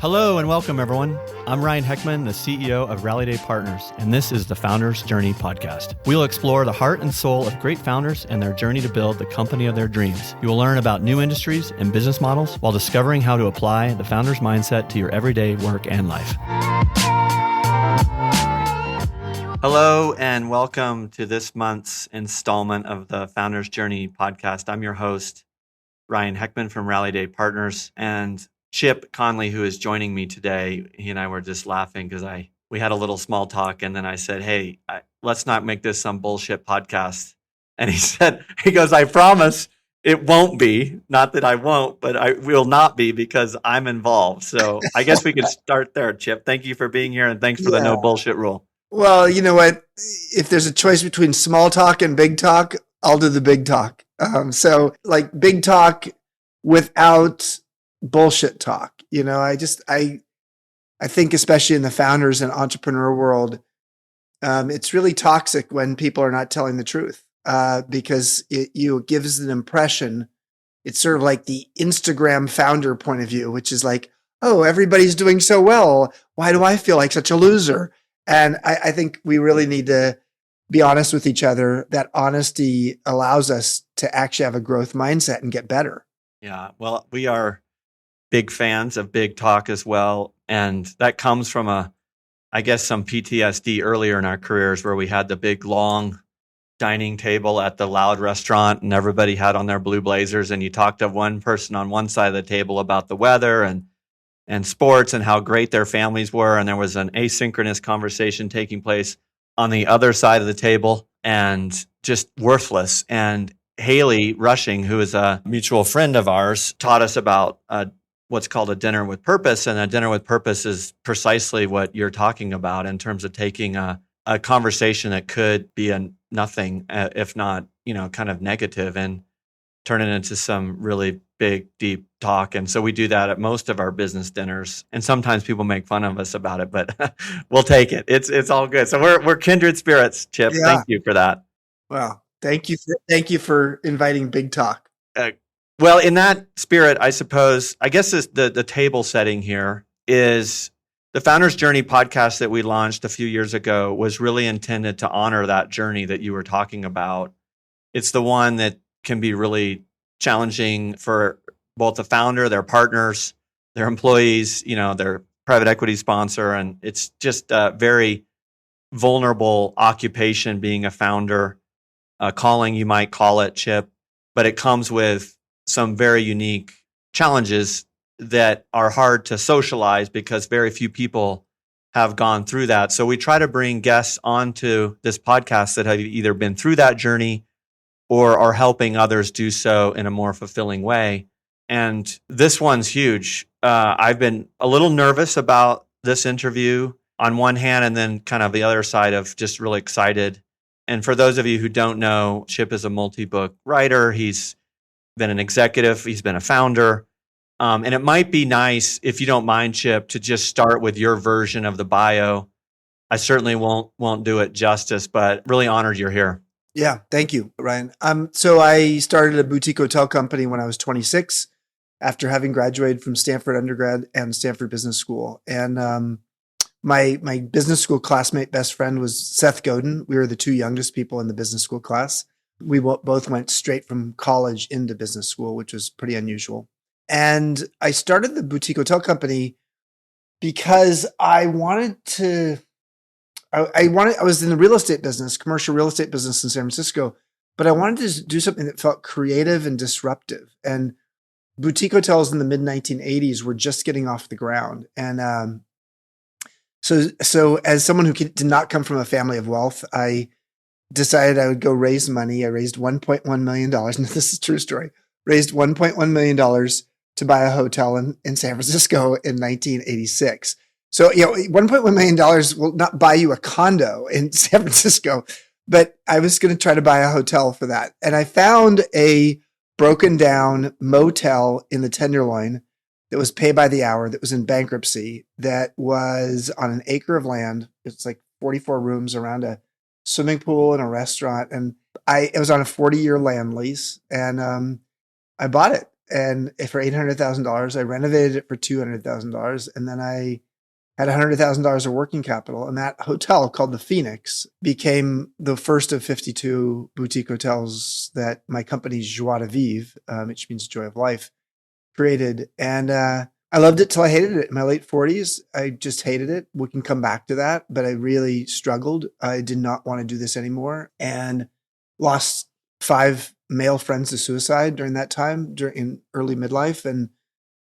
Hello and welcome, everyone. I'm Ryan Heckman, the CEO of Rally Day Partners, and this is the Founder's Journey podcast. We'll explore the heart and soul of great founders and their journey to build the company of their dreams. You will learn about new industries and business models while discovering how to apply the founder's mindset to your everyday work and life. Hello and welcome to this month's installment of the Founder's Journey podcast. I'm your host, Ryan Heckman from Rally Day Partners, and Chip Conley, who is joining me today. He and I were just laughing because we had a little small talk, and then I said, "Hey, let's not make this some bullshit podcast." And he goes, "I promise it won't be. Not that I won't, but I will not be because I'm involved." So I guess we could start there, Chip. Thank you for being here, and thanks for the no bullshit rule. Well, you know what? If there's a choice between small talk and big talk, I'll do the big talk. So like big talk without bullshit talk. You know, I think especially in the founders and entrepreneur world, it's really toxic when people are not telling the truth because it gives an impression. It's sort of like the Instagram founder point of view, which is like, oh, everybody's doing so well. Why do I feel like such a loser? And I think we really need to be honest with each other. That honesty allows us to actually have a growth mindset and get better. Yeah, well, we are big fans of big talk as well. And that comes from some PTSD earlier in our careers where we had the big, long dining table at the loud restaurant and everybody had on their blue blazers. And you talked to one person on one side of the table about the weather and sports and how great their families were. And there was an asynchronous conversation taking place on the other side of the table and just worthless. And Haley Rushing, who is a mutual friend of ours, taught us about what's called a dinner with purpose. And a dinner with purpose is precisely what you're talking about in terms of taking a conversation that could be a nothing, if not, kind of negative, and turn it into some really big, deep talk. And so we do that at most of our business dinners. And sometimes people make fun of us about it, but we'll take it. It's all good. So we're kindred spirits, Chip. Yeah. Thank you for that. Well, thank you for inviting big talk. Well, in that spirit, I guess the table setting here is the Founder's Journey podcast that we launched a few years ago was really intended to honor that journey that you were talking about. It's the one that can be really challenging for both the founder, their partners, their employees, their private equity sponsor. And it's just a very vulnerable occupation being a founder, a calling, you might call it, Chip, but it comes with some very unique challenges that are hard to socialize because very few people have gone through that. So we try to bring guests onto this podcast that have either been through that journey or are helping others do so in a more fulfilling way. And this one's huge. I've been a little nervous about this interview on one hand, and then kind of the other side of just really excited. And for those of you who don't know, Chip is a multi-book writer. He's been an executive. He's been a founder. And it might be nice, if you don't mind, Chip, to just start with your version of the bio. I certainly won't do it justice, but really honored you're here. Yeah, thank you, Ryan. So I started a boutique hotel company when I was 26 after having graduated from Stanford undergrad and Stanford Business School. And my business school classmate best friend was Seth Godin. We were the two youngest people in the business school class. We both went straight from college into business school, which was pretty unusual. And I started the boutique hotel company because I wanted to. I was in the real estate business, commercial real estate business in San Francisco, but I wanted to do something that felt creative and disruptive. And boutique hotels in the mid 1980s were just getting off the ground. And so as someone who did not come from a family of wealth, I decided I would go raise money. I raised $1.1 million. And this is a true story. Raised $1.1 million to buy a hotel in San Francisco in 1986. So, $1.1 million will not buy you a condo in San Francisco, but I was going to try to buy a hotel for that. And I found a broken down motel in the Tenderloin that was pay by the hour, that was in bankruptcy, that was on an acre of land. It's like 44 rooms around a swimming pool and a restaurant. And it was on a 40-year land lease. And I bought it. and for $800,000. I renovated it for $200,000, and then I had $100,000 of working capital. And that hotel, called the Phoenix, became the first of 52 boutique hotels that my company Joie de Vivre, which means joy of life, created. And I loved it till I hated it. In my late 40s, I just hated it. We can come back to that, but I really struggled. I did not want to do this anymore, and lost 5 male friends to suicide during that time, in early midlife. And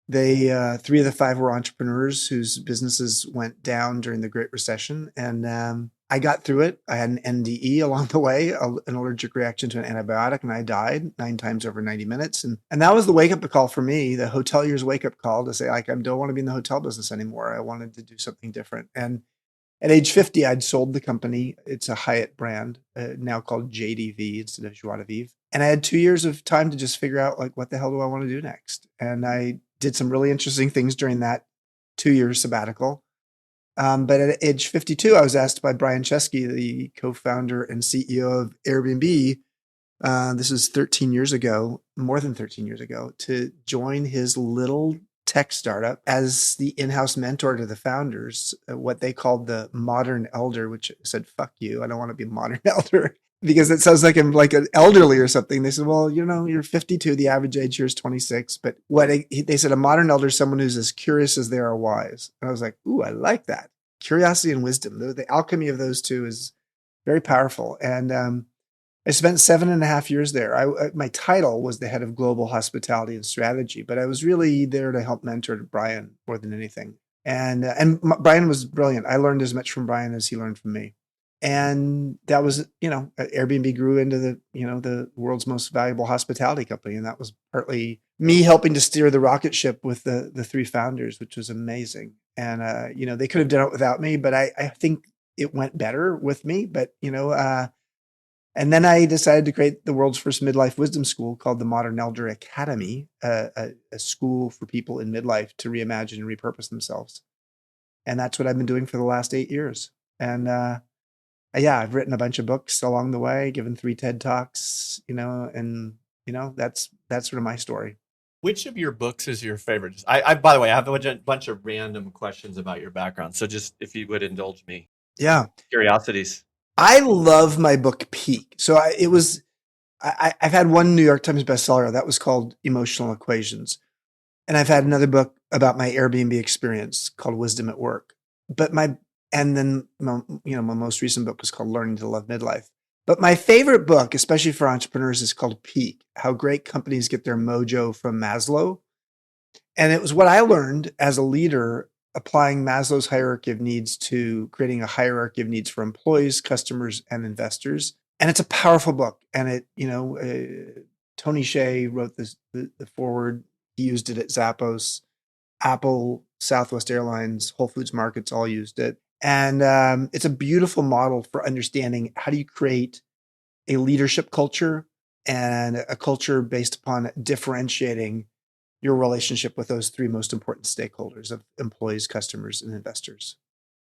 they 3 of the 5 were entrepreneurs whose businesses went down during the Great Recession. And I got through it. I had an NDE along the way, an allergic reaction to an antibiotic, and I died 9 times over 90 minutes. And that was the wake-up call for me, the hoteliers' wake-up call, to say, like, I don't want to be in the hotel business anymore. I wanted to do something different. And at age 50, I'd sold the company. It's a Hyatt brand, now called JDV instead of Joie de Vivre. And I had 2 years of time to just figure out, like, what the hell do I want to do next? And I did some really interesting things during that 2-year sabbatical. But at age 52, I was asked by Brian Chesky, the co-founder and CEO of Airbnb, this was 13 years ago, more than 13 years ago, to join his little tech startup as the in-house mentor to the founders, what they called the modern elder, which said, fuck you, I don't want to be a modern elder, because it sounds like I'm like an elderly or something. They said, well, you're 52, the average age here is 26. But they said, a modern elder is someone who's as curious as they are wise. And I was like, ooh, I like that. Curiosity and wisdom. The alchemy of those two is very powerful. And I spent 7.5 years there. My title was the head of global hospitality and strategy, but I was really there to help mentor Brian more than anything. And Brian was brilliant. I learned as much from Brian as he learned from me. And that was, Airbnb grew into the world's most valuable hospitality company. And that was partly me helping to steer the rocket ship with the 3 founders, which was amazing. And, they could have done it without me, but I think it went better with me. But, and then I decided to create the world's first midlife wisdom school called the Modern Elder Academy, a school for people in midlife to reimagine and repurpose themselves. And that's what I've been doing for the last 8 years. And, I've written a bunch of books along the way, given 3 TED Talks, that's sort of my story. Which of your books is your favorite? I by the way, I have a bunch of random questions about your background. So just if you would indulge me. Yeah. Curiosities. I love my book Peak. So I've had one New York Times bestseller that was called Emotional Equations. And I've had another book about my Airbnb experience called Wisdom at Work. But my most recent book was called Learning to Love Midlife. But my favorite book, especially for entrepreneurs, is called Peak: How Great Companies Get Their Mojo from Maslow. And it was what I learned as a leader, applying Maslow's hierarchy of needs to creating a hierarchy of needs for employees, customers, and investors. And it's a powerful book. And Tony Hsieh wrote the foreword. He used it at Zappos, Apple, Southwest Airlines, Whole Foods Markets all used it. And it's a beautiful model for understanding how do you create a leadership culture and a culture based upon differentiating your relationship with those 3 most important stakeholders of employees, customers, and investors.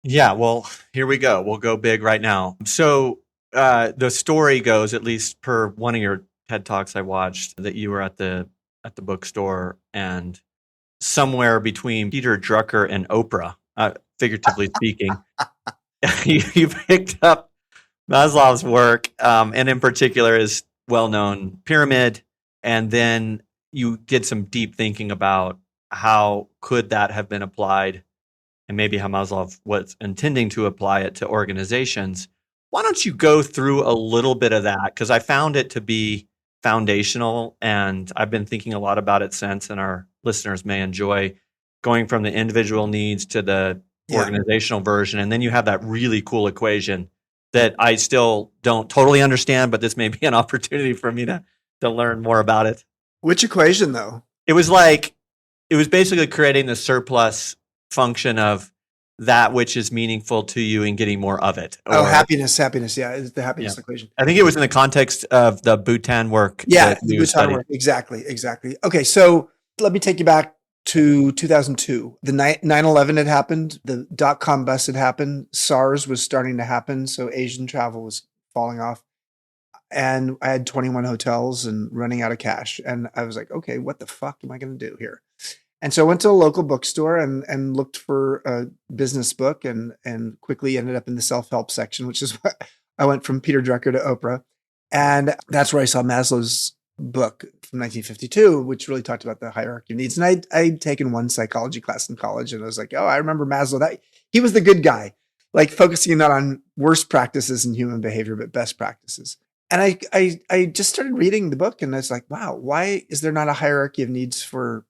Yeah, well, here we go. We'll go big right now. So the story goes, at least per one of your TED Talks I watched, that you were at the bookstore and somewhere between Peter Drucker and Oprah, figuratively speaking, you picked up Maslow's work, and in particular his well-known pyramid, and then you did some deep thinking about how could that have been applied, and maybe how Maslow was intending to apply it to organizations. Why don't you go through a little bit of that? Because I found it to be foundational, and I've been thinking a lot about it since, and our listeners may enjoy going from the individual needs to the organizational version. And then you have that really cool equation that I still don't totally understand, but this may be an opportunity for me to learn more about it. Which equation, though? It was basically creating the surplus function of that which is meaningful to you and getting more of it. Happiness. Yeah, it's the happiness equation. I think it was in the context of the Bhutan work. Yeah, the Bhutan work. Exactly. Okay, so let me take you back to 2002. The 9/11 had happened. The dot-com bust had happened. SARS was starting to happen. So Asian travel was falling off. and I had 21 hotels and running out of cash. And I was like, okay, what the fuck am I going to do here? And so I went to a local bookstore and looked for a business book and quickly ended up in the self-help section, which is what I went from Peter Drucker to Oprah. And that's where I saw Maslow's book from 1952, which really talked about the hierarchy of needs. And I'd taken one psychology class in college, and I was like, oh, I remember Maslow. That he was the good guy, like focusing not on worst practices in human behavior, but best practices. And I just started reading the book, and I was like, wow, why is there not a hierarchy of needs for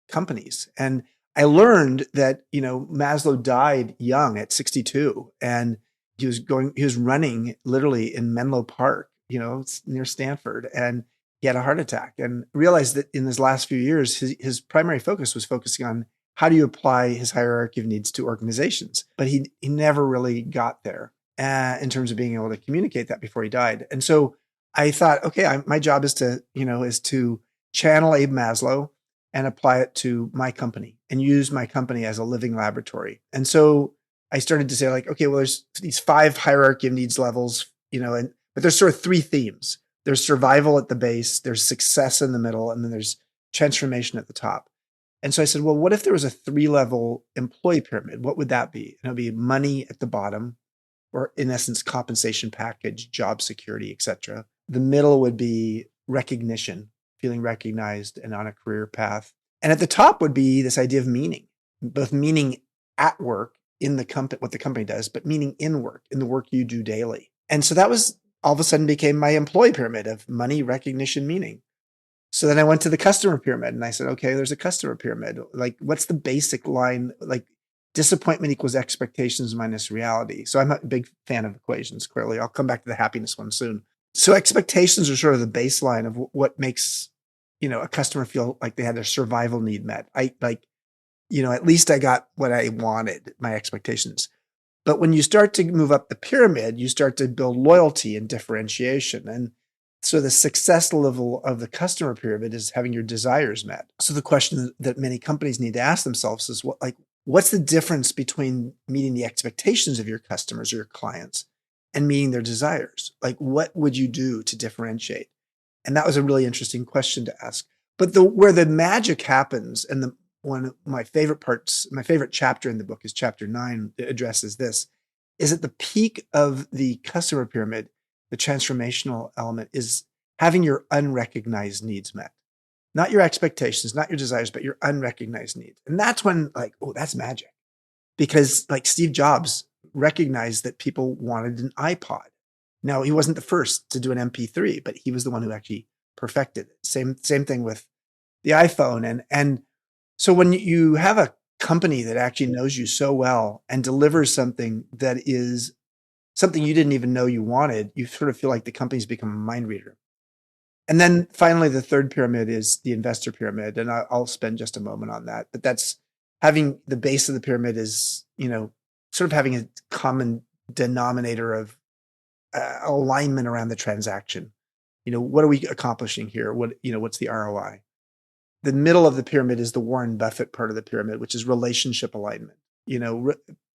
companies? And I learned that, Maslow died young at 62, and he was running literally in Menlo Park, near Stanford, and he had a heart attack, and realized that in his last few years, his primary focus was focusing on how do you apply his hierarchy of needs to organizations. But he never really got there in terms of being able to communicate that before he died. And so I thought, okay, my job is to channel Abe Maslow and apply it to my company and use my company as a living laboratory. And so I started to say, like, okay, well, there's these 5 hierarchy of needs levels, but there's sort of 3 themes. There's survival at the base, there's success in the middle, and then there's transformation at the top. And so I said, well, what if there was a 3-level employee pyramid? What would that be? And it would be money at the bottom, or in essence, compensation package, job security, etc. The middle would be recognition, feeling recognized and on a career path. And at the top would be this idea of meaning, both meaning at work in the company, what the company does, but meaning in work, in the work you do daily. And so that was all of a sudden became my employee pyramid of money, recognition, meaning. So then I went to the customer pyramid, and I said, okay, there's a customer pyramid. Like, what's the basic line? Like, disappointment equals expectations minus reality. So I'm a big fan of equations, clearly. I'll come back to the happiness one soon. So expectations are sort of the baseline of what makes, a customer feel like they had their survival need met. At least I got what I wanted, my expectations. But when you start to move up the pyramid, you start to build loyalty and differentiation. And so the success level of the customer pyramid is having your desires met. So the question that many companies need to ask themselves is what's the difference between meeting the expectations of your customers or your clients and meeting their desires? Like, what would you do to differentiate? And that was a really interesting question to ask. But where the magic happens, and one of my favorite parts, my favorite chapter in the book is chapter 9 that addresses this, is at the peak of the customer pyramid, the transformational element is having your unrecognized needs met. Not your expectations, not your desires, but your unrecognized needs. And that's when, that's magic. Because Steve Jobs recognized that people wanted an iPod. Now, he wasn't the first to do an MP3, but he was the one who actually perfected it. Same thing with the iPhone. And so when you have a company that actually knows you so well and delivers something that is something you didn't even know you wanted, you sort of feel like the company's become a mind reader. And then finally, the third pyramid is the investor pyramid. And I'll spend just a moment on that. But that's having the base of the pyramid is, sort of having a common denominator of alignment around the transaction. What are we accomplishing here? What's the ROI? The middle of the pyramid is the Warren Buffett part of the pyramid, which is relationship alignment.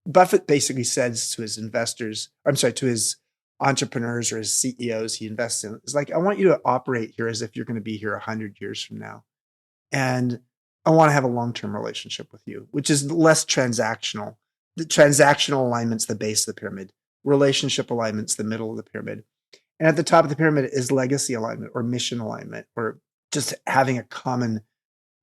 Buffett basically says to his to his entrepreneurs or his CEOs he invests in, it's like, I want you to operate here as if you're going to be here 100 years from now. And I want to have a long-term relationship with you, which is less transactional. The transactional alignment's the base of the pyramid. Relationship alignment's the middle of the pyramid. And at the top of the pyramid is legacy alignment or mission alignment, or just having a common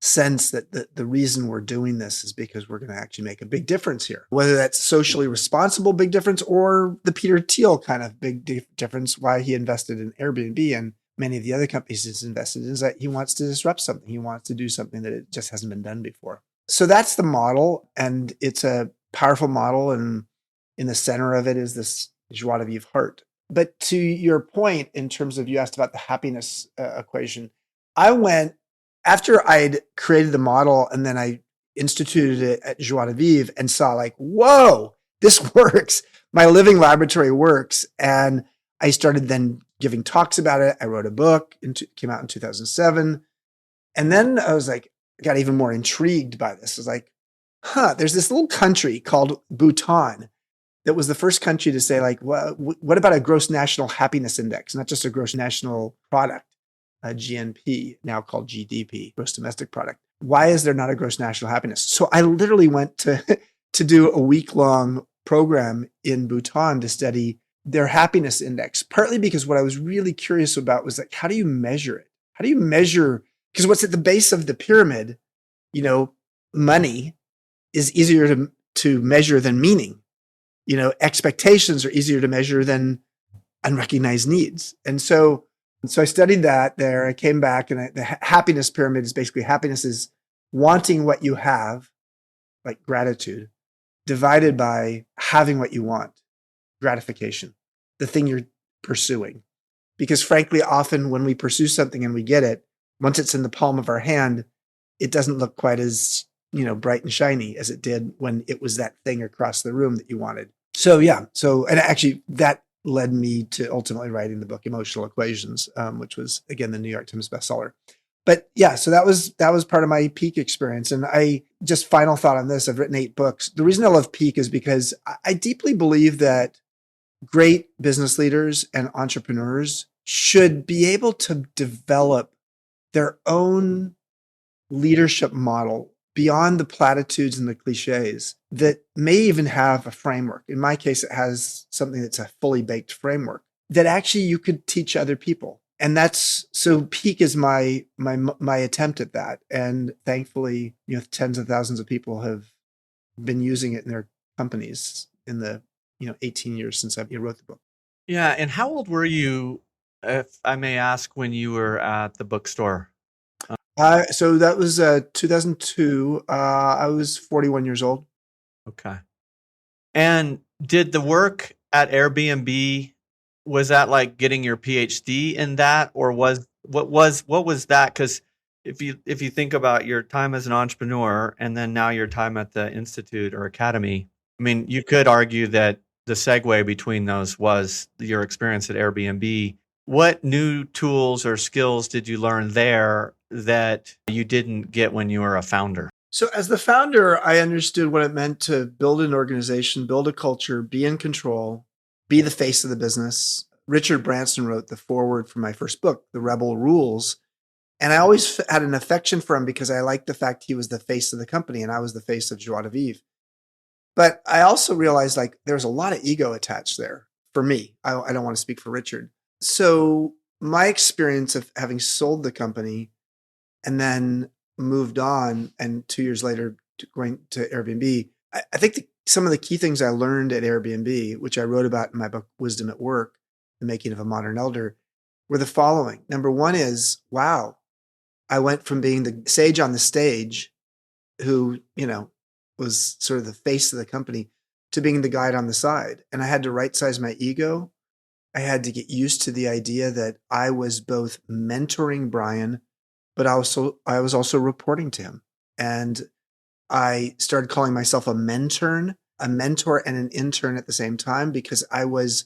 sense that the reason we're doing this is because we're going to actually make a big difference here. Whether that's socially responsible big difference or the Peter Thiel kind of big difference, why he invested in Airbnb and many of the other companies he's invested in, is that he wants to disrupt something. He wants to do something that it just hasn't been done before. So that's the model, and it's a powerful model, and in the center of it is this joie de vivre heart. But to your point, in terms of, you asked about the happiness equation, I went, after I'd created the model and then I instituted it at Joie de Vivre and saw whoa, this works. My living laboratory works. And I started then giving talks about it. I wrote a book, came out in 2007. And then I was got even more intrigued by this. I was there's this little country called Bhutan that was the first country to say, like, well, what about a gross national happiness index, not just a gross national product, a GNP, now called GDP, gross domestic product. Why is there not a gross national happiness? So I literally went to to do a week-long program in Bhutan to study their happiness index, partly because what I was really curious about was like, how do you measure it? How do you measure? Because what's at the base of the pyramid, money is easier to measure than meaning. Expectations are easier to measure than unrecognized needs. And so I studied that there. I came back, and the happiness pyramid is basically happiness is wanting what you have, like gratitude, divided by having what you want, gratification, the thing you're pursuing. Because frankly, often when we pursue something and we get it, once it's in the palm of our hand, it doesn't look quite as, bright and shiny as it did when it was that thing across the room that you wanted. So yeah. And actually that led me to ultimately writing the book Emotional Equations, which was again the New York Times bestseller. But yeah, so that was part of my Peak experience. And I just final thought on this, I've written 8 books. The reason I love Peak is because I deeply believe that great business leaders and entrepreneurs should be able to develop their own leadership model beyond the platitudes and the cliches that may even have a framework. In my case, it has something that's a fully baked framework that actually you could teach other people. And so Peak is my attempt at that. And thankfully, tens of thousands of people have been using it in their companies in the 18 years since I wrote the book. Yeah. And how old were you, if I may ask, when you were at the bookstore? So that was 2002. I was 41 years old. Okay. And did the work at Airbnb, was that like getting your PhD in that, or what was that? Because if you think about your time as an entrepreneur and then now your time at the institute or academy, I mean, you could argue that the segue between those was your experience at Airbnb. What new tools or skills did you learn there that you didn't get when you were a founder? So as the founder, I understood what it meant to build an organization, build a culture, be in control, be the face of the business. Richard Branson wrote the foreword for my first book, The Rebel Rules. And I always had an affection for him because I liked the fact he was the face of the company and I was the face of Joie de Vivre. But I also realized there's a lot of ego attached there for me. I don't want to speak for Richard. So my experience of having sold the company and then moved on, and 2 years later going to Airbnb, I think some of the key things I learned at Airbnb, which I wrote about in my book, Wisdom at Work, The Making of a Modern Elder, were the following. Number one is, wow, I went from being the sage on the stage who, was sort of the face of the company to being the guide on the side. And I had to right size my ego. I had to get used to the idea that I was both mentoring Brian, but I was also reporting to him. And I started calling myself a mentor and an intern at the same time, because I was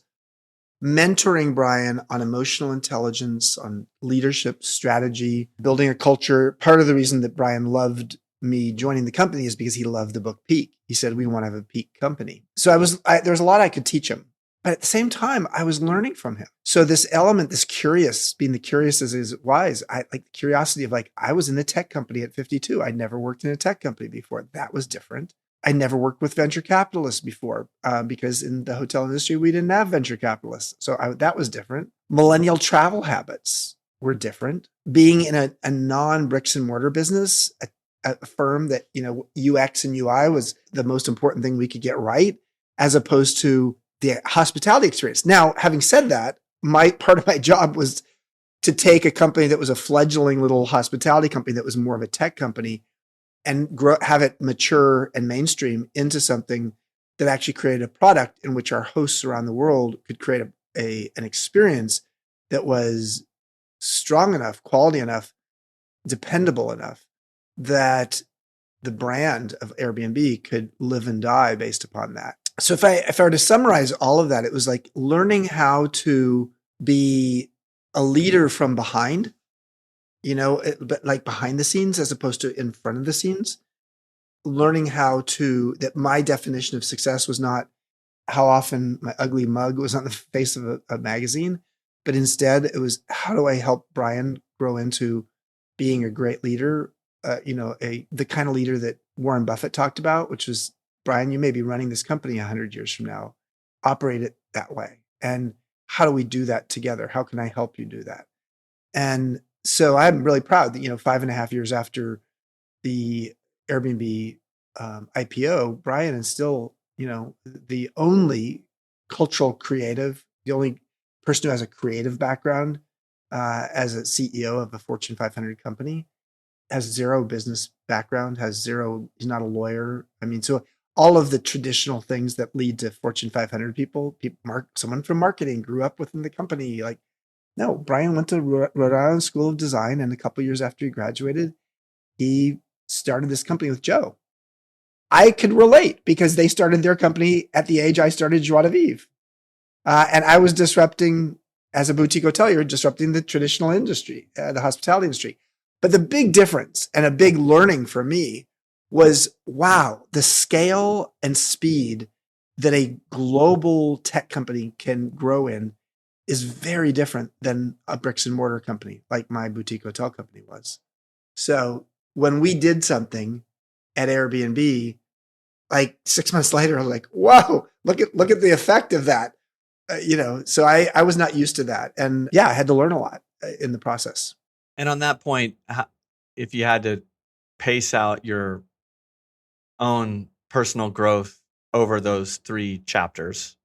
mentoring Brian on emotional intelligence, on leadership strategy, building a culture. Part of the reason that Brian loved me joining the company is because he loved the book Peak. He said, we want to have a Peak company. So there was a lot I could teach him. But at the same time, I was learning from him. So this element, this curious, being the curious is wise. I like the curiosity of I was in the tech company at 52. I'd never worked in a tech company before. That was different. I never worked with venture capitalists before because in the hotel industry, we didn't have venture capitalists. So that was different. Millennial travel habits were different. Being in a non-bricks and mortar business, a firm that, UX and UI was the most important thing we could get right, as opposed to the hospitality experience. Now, having said that, part of my job was to take a company that was a fledgling little hospitality company that was more of a tech company and have it mature and mainstream into something that actually created a product in which our hosts around the world could create an experience that was strong enough, quality enough, dependable enough that the brand of Airbnb could live and die based upon that. So if I were to summarize all of that, it was like learning how to be a leader from behind, but like behind the scenes as opposed to in front of the scenes. Learning that my definition of success was not how often my ugly mug was on the face of a magazine, but instead it was, how do I help Brian grow into being a great leader? The kind of leader that Warren Buffett talked about, which was, Brian, you may be running this company 100 years from now. Operate it that way. And how do we do that together? How can I help you do that? And so I'm really proud that, 5.5 years after the Airbnb IPO, Brian is still, the only cultural creative, the only person who has a creative background as a CEO of a Fortune 500 company, has zero business background, he's not a lawyer. I mean, so all of the traditional things that lead to Fortune 500 people, someone from marketing grew up within the company. Like, no, Brian went to Rhode Island School of Design, and a couple years after he graduated, he started this company with Joe. I could relate because they started their company at the age I started Joie de Vivre. And I was disrupting, as a boutique hotelier, disrupting the traditional industry, the hospitality industry. But the big difference and a big learning for me was, wow, the scale and speed that a global tech company can grow in is very different than a bricks and mortar company like my boutique hotel company was. So when we did something at Airbnb, like 6 months later, I was like, whoa, look at the effect of that. So I was not used to that. And yeah, I had to learn a lot in the process. And on that point, if you had to pace out your own personal growth over those 3 chapters,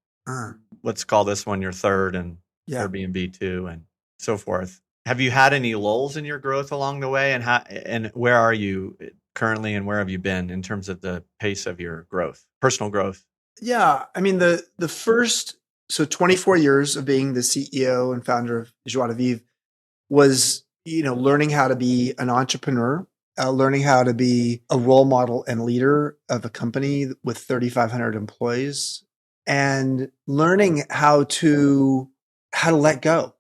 let's call this one your third, and Airbnb 2 and so forth. Have you had any lulls in your growth along the way? And where are you currently, and where have you been in terms of the pace of your growth, personal growth? Yeah. I mean, the first, 24 years of being the CEO and founder of Joie de Vivre was, learning how to be an entrepreneur, learning how to be a role model and leader of a company with 3,500 employees, and learning how to let go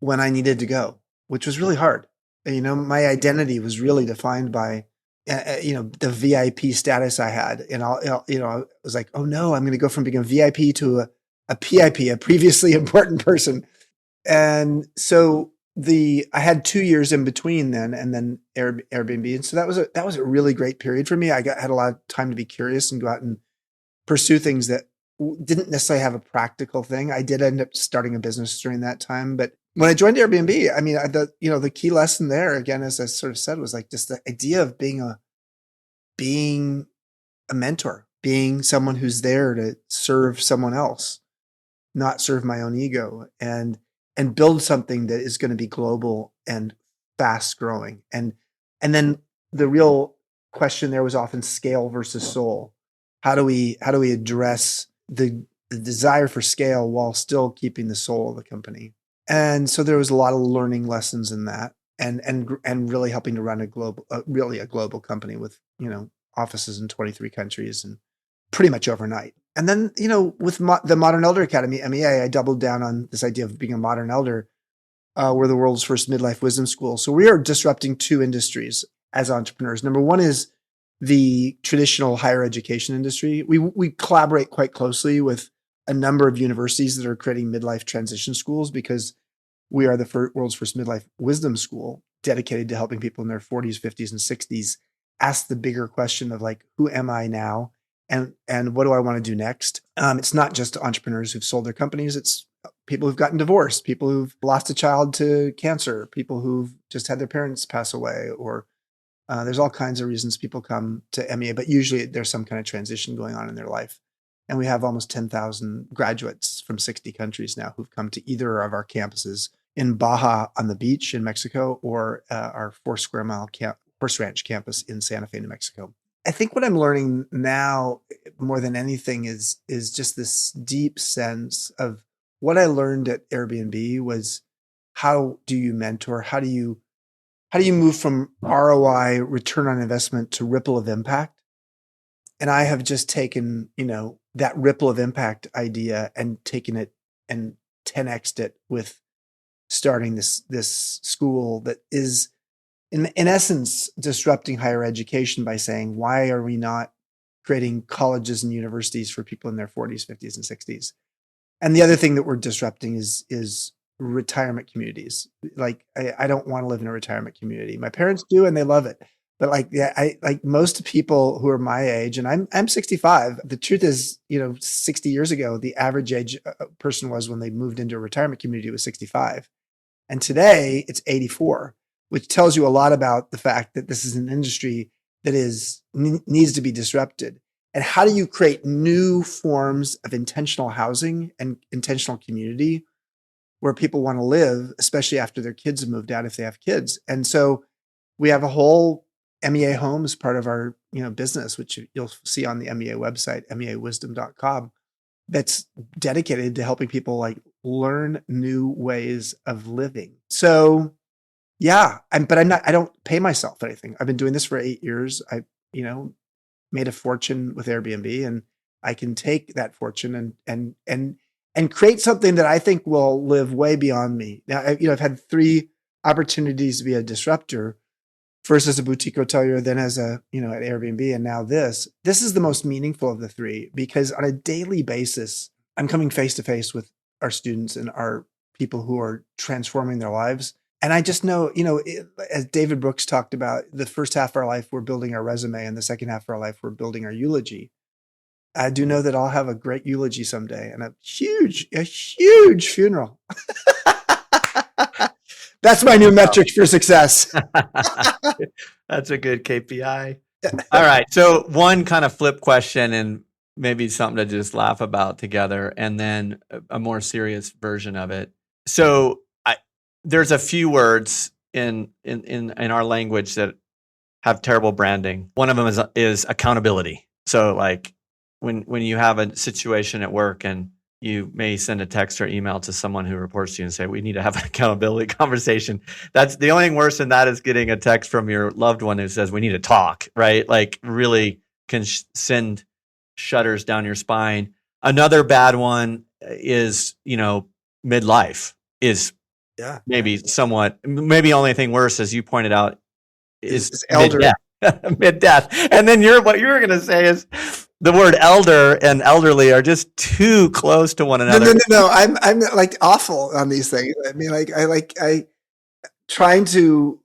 when I needed to go, which was really hard. My identity was really defined by, the VIP status I had. And I was like, oh no, I'm going to go from being a VIP to a PIP, a previously important person. And so I had 2 years in between then, and then Airbnb. And so that was a really great period for me. Had a lot of time to be curious and go out and pursue things that didn't necessarily have a practical thing. I did end up starting a business during that time, but when I joined Airbnb, I mean, the key lesson there, again, as I sort of said, was like just the idea of being a mentor, being someone who's there to serve someone else, not serve my own ego, and build something that is going to be global and fast growing. And then the real question there was often scale versus soul. How do we address the desire for scale while still keeping the soul of the company? And so there was a lot of learning lessons in that, and really helping to run a global company with, offices in 23 countries and pretty much overnight. And then, with the Modern Elder Academy, MEA, I doubled down on this idea of being a modern elder. We're the world's first midlife wisdom school. So we are disrupting 2 industries as entrepreneurs. Number one is the traditional higher education industry. We collaborate quite closely with a number of universities that are creating midlife transition schools, because we are the world's first midlife wisdom school dedicated to helping people in their 40s, 50s, and 60s ask the bigger question of, like, who am I now? And what do I want to do next? It's not just entrepreneurs who've sold their companies. It's people who've gotten divorced, people who've lost a child to cancer, people who've just had their parents pass away, or there's all kinds of reasons people come to MEA, but usually there's some kind of transition going on in their life. And we have almost 10,000 graduates from 60 countries now who've come to either of our campuses in Baja on the beach in Mexico, or our 4 square mile Horse Ranch campus in Santa Fe, New Mexico. I think what I'm learning now more than anything is just this deep sense of what I learned at Airbnb was, how do you mentor? How do you move from ROI, return on investment, to ripple of impact? And I have just taken, that ripple of impact idea and taken it and 10x'd it with starting this school that is in essence disrupting higher education by saying, why are we not creating colleges and universities for people in their 40s, 50s, and 60s. And the other thing that we're disrupting is retirement communities. Like I don't want to live in a retirement community. My parents do, and they love it. But like most people who are my age, and I'm 65. The truth is, 60 years ago, the average age a person was when they moved into a retirement community was 65, and today it's 84, which tells you a lot about the fact that this is an industry that needs to be disrupted. And how do you create new forms of intentional housing and intentional community where people want to live, especially after their kids have moved out, if they have kids? And so we have a whole MEA home as part of our business, which you'll see on the MEA website, meawisdom.com, that's dedicated to helping people like learn new ways of living. So yeah, I don't pay myself anything. I've been doing this for 8 years. I made a fortune with Airbnb, and I can take that fortune and create something that I think will live way beyond me. Now, I've had 3 opportunities to be a disruptor. First as a boutique hotelier, then as at Airbnb, and now this is the most meaningful of the 3, because on a daily basis, I'm coming face to face with our students and our people who are transforming their lives. And I just know, as David Brooks talked about, the first half of our life, we're building our resume, and the second half of our life, we're building our eulogy. I do know that I'll have a great eulogy someday and a huge funeral. That's my new metric for success. That's a good KPI. All right. So one kind of flip question, and maybe something to just laugh about together, and then a more serious version of it. So there's a few words in our language that have terrible branding. One of them is accountability. So like when you have a situation at work and you may send a text or email to someone who reports to you and say, we need to have an accountability conversation. That's the only thing worse than that is getting a text from your loved one who says, we need to talk, right? Like really can send shudders down your spine. Another bad one is, midlife is maybe only thing worse, as you pointed out, is elder. Mid-death. And then what you're going to say is the word elder and elderly are just too close to one another. No. I'm like awful on these things. I mean, I trying to,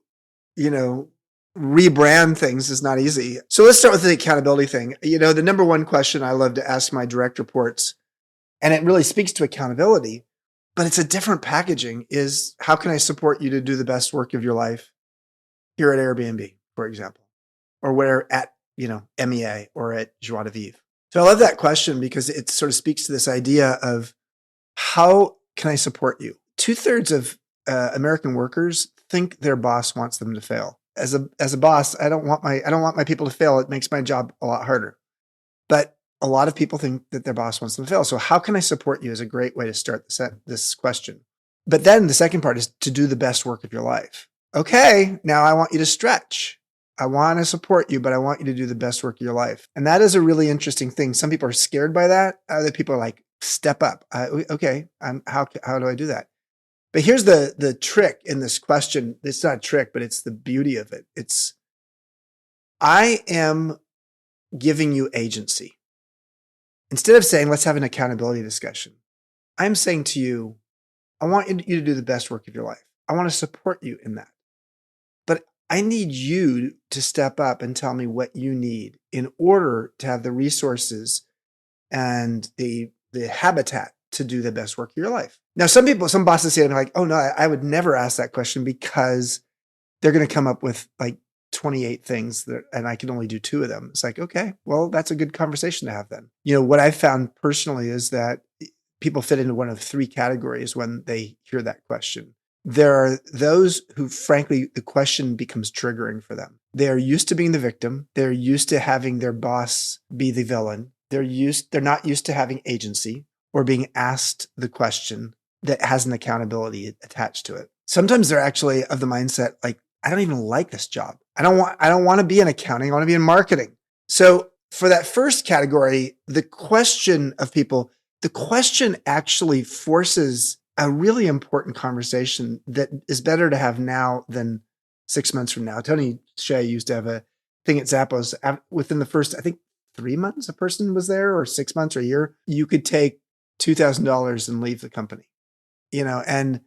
rebrand things is not easy. So let's start with the accountability thing. The number one question I love to ask my direct reports, and it really speaks to accountability, but it's a different packaging, is how can I support you to do the best work of your life here at Airbnb, for example, or where at MEA or at Joie de Vivre. So I love that question because it sort of speaks to this idea of how can I support you? 2/3 of American workers think their boss wants them to fail. As a boss, I don't want my people to fail. It makes my job a lot harder. But a lot of people think that their boss wants them to fail. So how can I support you is a great way to start this question. But then the second part is to do the best work of your life. Okay, now I want you to stretch. I want to support you, but I want you to do the best work of your life. And that is a really interesting thing. Some people are scared by that. Other people are like, step up. Okay, how do I do that? But here's the trick in this question. It's not a trick, but it's the beauty of it. I am giving you agency. Instead of saying, let's have an accountability discussion, I'm saying to you, I want you to do the best work of your life. I want to support you in that. But I need you to step up and tell me what you need in order to have the resources and the habitat to do the best work of your life. Now, some bosses say to me like, oh no, I would never ask that question because they're going to come up with like 28 things and I can only do 2 of them. It's like, okay, well, that's a good conversation to have then. What I've found personally is that people fit into one of 3 categories when they hear that question. There are those who, frankly, the question becomes triggering for them. They're used to being the victim. They're used to having their boss be the villain. They're not used to having agency or being asked the question that has an accountability attached to it. Sometimes they're actually of the mindset, like, I don't even like this job. I don't want to be in accounting. I want to be in marketing. So for that first category, the question actually forces a really important conversation that is better to have now than 6 months from now. Tony Hsieh used to have a thing at Zappos within the first, I think, 3 months a person was there, or 6 months or a year, you could take $2,000 and leave the company, and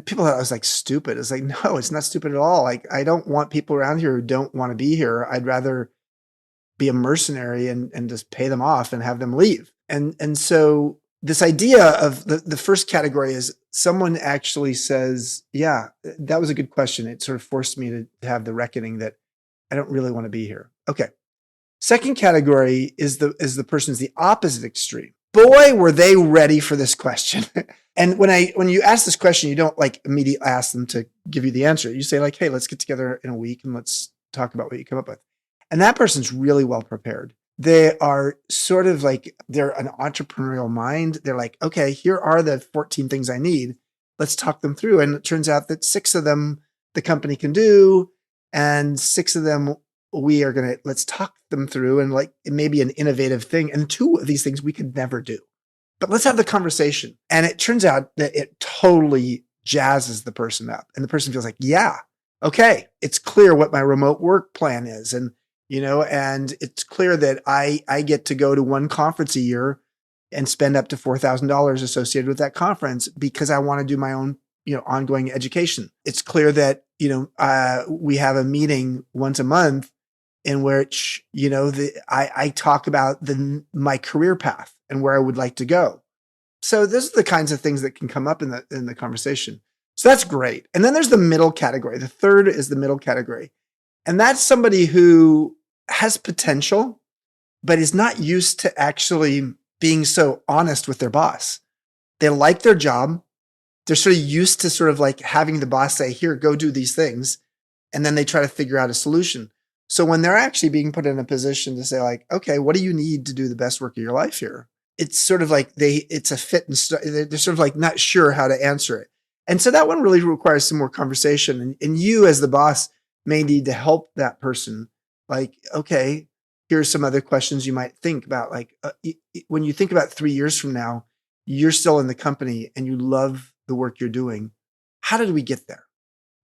people thought I was like stupid. It's like, no, it's not stupid at all. Like, I don't want people around here who don't want to be here. I'd rather be a mercenary and just pay them off and have them leave. And so this idea of the first category is someone actually says, yeah, that was a good question. It sort of forced me to have the reckoning that I don't really want to be here. Okay. Second category is the person's the opposite extreme. Boy, were they ready for this question. And when you ask this question, you don't like immediately ask them to give you the answer. You say like, hey, let's get together in a week and let's talk about what you come up with. And that person's really well prepared. They are sort of like, they're an entrepreneurial mind. They're like, okay, here are the 14 things I need. Let's talk them through. And it turns out that 6 of them the company can do, and 6 of them let's talk them through, and like it may be an innovative thing. And 2 of these things we could never do. But let's have the conversation. And it turns out that it totally jazzes the person up. And the person feels like, yeah, okay, it's clear what my remote work plan is. And it's clear that I get to go to one conference a year and spend up to $4,000 associated with that conference because I want to do my own, ongoing education. It's clear that, we have a meeting once a month in which, I talk about my career path and where I would like to go. So those are the kinds of things that can come up in the conversation. So that's great. And then there's the middle category. The third is the middle category. And that's somebody who has potential, but is not used to actually being so honest with their boss. They like their job. They're sort of used to sort of like having the boss say, here, go do these things. And then they try to figure out a solution. So when they're actually being put in a position to say like, okay, what do you need to do the best work of your life here? It's sort of like it's a fit and they're sort of like not sure how to answer it. And so that one really requires some more conversation. And you as the boss may need to help that person. Like, okay, here's some other questions you might think about. Like when you think about 3 years from now, you're still in the company and you love the work you're doing. How did we get there?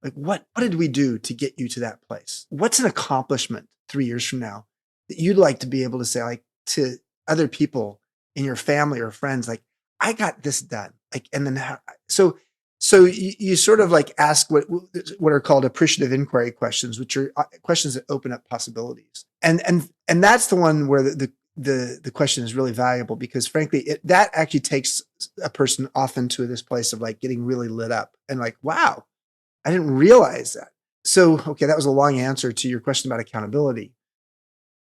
Like, what did we do to get you to that place? What's an accomplishment 3 years from now that you'd like to be able to say like to other people in your family or friends, like, I got this done. Like, and then so you sort of like ask what are called appreciative inquiry questions, which are questions that open up possibilities. And that's the one where the question is really valuable because frankly, that actually takes a person often to this place of like getting really lit up and like, wow, I didn't realize that. So, okay, that was a long answer to your question about accountability.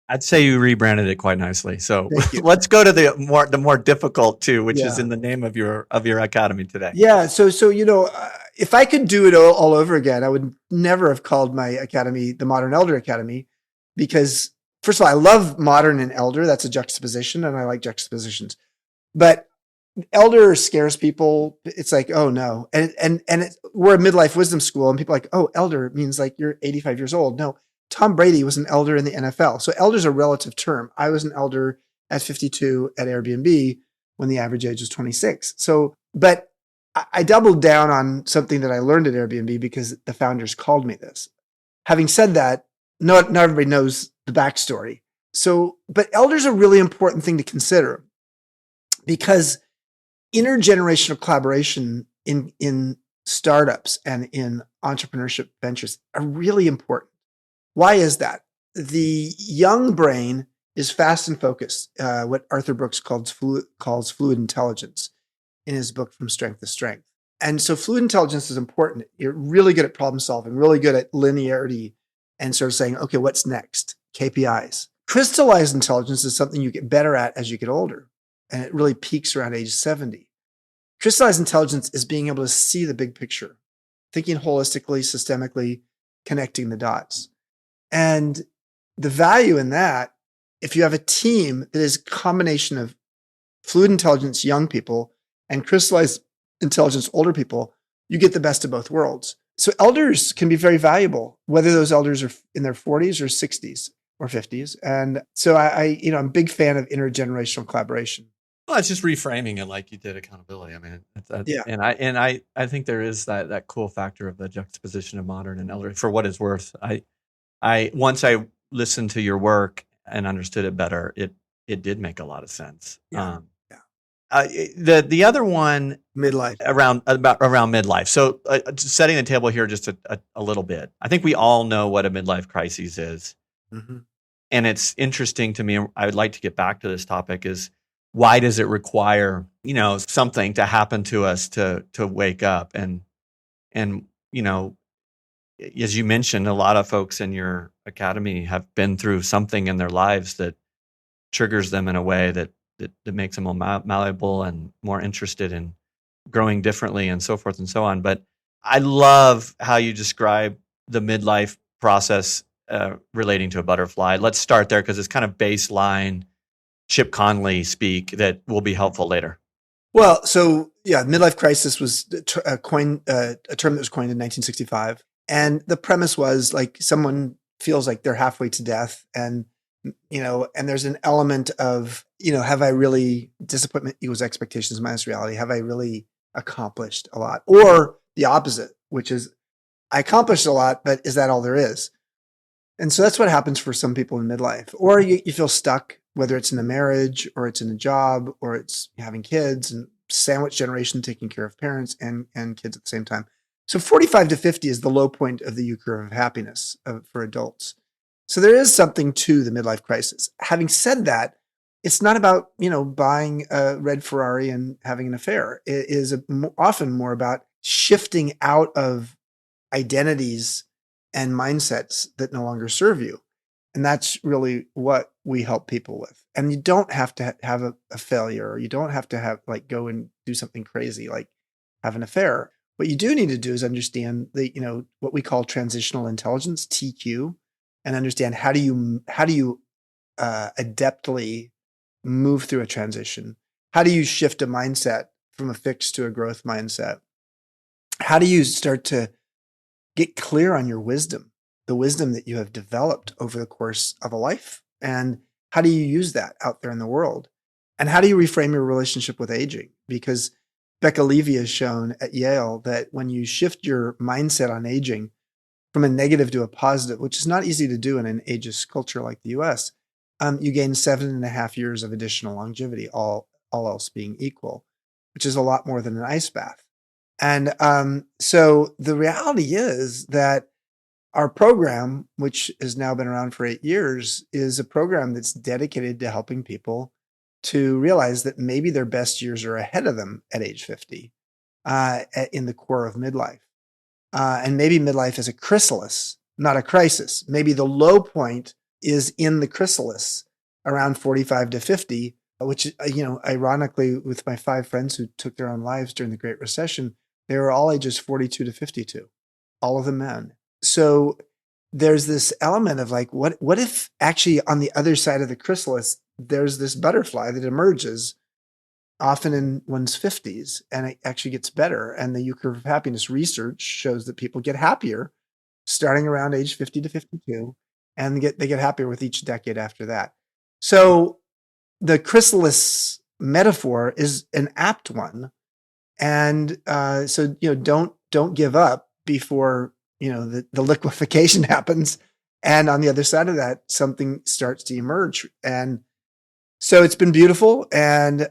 I'd say you rebranded it quite nicely. So let's go to the more difficult too, which is in the name of your academy today. Yeah. So if I could do it all over again, I would never have called my academy the Modern Elder Academy because first of all, I love modern and elder. That's a juxtaposition, and I like juxtapositions. But elder scares people. It's like, oh no, and we're a midlife wisdom school, and people are like, oh, elder means like you're 85 years old. No. Tom Brady was an elder in the NFL. So elder is a relative term. I was an elder at 52 at Airbnb when the average age was 26. So, but I doubled down on something that I learned at Airbnb because the founders called me this. Having said that, not everybody knows the backstory. So, but elder is a really important thing to consider because intergenerational collaboration in startups and in entrepreneurship ventures are really important. Why is that? The young brain is fast and focused, what Arthur Brooks calls fluid intelligence in his book From Strength to Strength. And so fluid intelligence is important. You're really good at problem solving, really good at linearity and sort of saying, okay, what's next? KPIs. Crystallized intelligence is something you get better at as you get older, and it really peaks around age 70. Crystallized intelligence is being able to see the big picture, thinking holistically, systemically, connecting the dots. And the value in that, if you have a team that is a combination of fluid intelligence, young people, and crystallized intelligence, older people, you get the best of both worlds. So elders can be very valuable, whether those elders are in their 40s or 60s or 50s. And so I'm a big fan of intergenerational collaboration. Well, it's just reframing it like you did accountability. I mean, yeah. And I think there is that cool factor of the juxtaposition of modern and elder for what it's worth. Once I listened to your work and understood it better, it did make a lot of sense. Yeah. Yeah. The other one Midlife. around midlife. So setting the table here just a little bit. I think we all know what a midlife crisis is. Mm-hmm. And it's interesting to me. I would like to get back to this topic is why does it require, something to happen to us to wake up? And, as you mentioned, a lot of folks in your academy have been through something in their lives that triggers them in a way that makes them more malleable and more interested in growing differently and so forth and so on. But I love how you describe the midlife process relating to a butterfly. Let's start there because it's kind of baseline Chip Conley speak that will be helpful later. Well, so yeah, midlife crisis was a term that was coined in 1965. And the premise was like someone feels like they're halfway to death and there's an element of, have I really, disappointment equals expectations minus reality. Have I really accomplished a lot? Or the opposite, which is I accomplished a lot, but is that all there is? And so that's what happens for some people in midlife. Or you feel stuck, whether it's in a marriage or it's in a job or it's having kids and sandwich generation, taking care of parents and kids at the same time. So 45 to 50 is the low point of the U curve of happiness for adults. So there is something to the midlife crisis. Having said that, it's not about, buying a red Ferrari and having an affair. It is often more about shifting out of identities and mindsets that no longer serve you. And that's really what we help people with. And you don't have to have a failure, or you don't have to have go and do something crazy like have an affair. What you do need to do is understand what we call transitional intelligence, TQ, and understand how do you adeptly move through a transition? How do you shift a mindset from a fixed to a growth mindset? How do you start to get clear on your wisdom, the wisdom that you have developed over the course of a life? And how do you use that out there in the world? And how do you reframe your relationship with aging? Because Becca Levy has shown at Yale that when you shift your mindset on aging from a negative to a positive, which is not easy to do in an ageist culture like the US, you gain 7.5 years of additional longevity, all else being equal, which is a lot more than an ice bath. And so the reality is that our program, which has now been around for 8 years, is a program that's dedicated to helping people to realize that maybe their best years are ahead of them at age 50 in the core of midlife. And maybe midlife is a chrysalis, not a crisis. Maybe the low point is in the chrysalis around 45 to 50, which, ironically, with my 5 friends who took their own lives during the Great Recession, they were all ages 42 to 52, all of them men. So there's this element of what if actually on the other side of the chrysalis, there's this butterfly that emerges often in one's 50s, and it actually gets better. And the U curve of happiness research shows that people get happier starting around age 50 to 52, and they get happier with each decade after that. So the chrysalis metaphor is an apt one. And so don't give up before the liquefaction happens. And on the other side of that, something starts to emerge. And so it's been beautiful. And,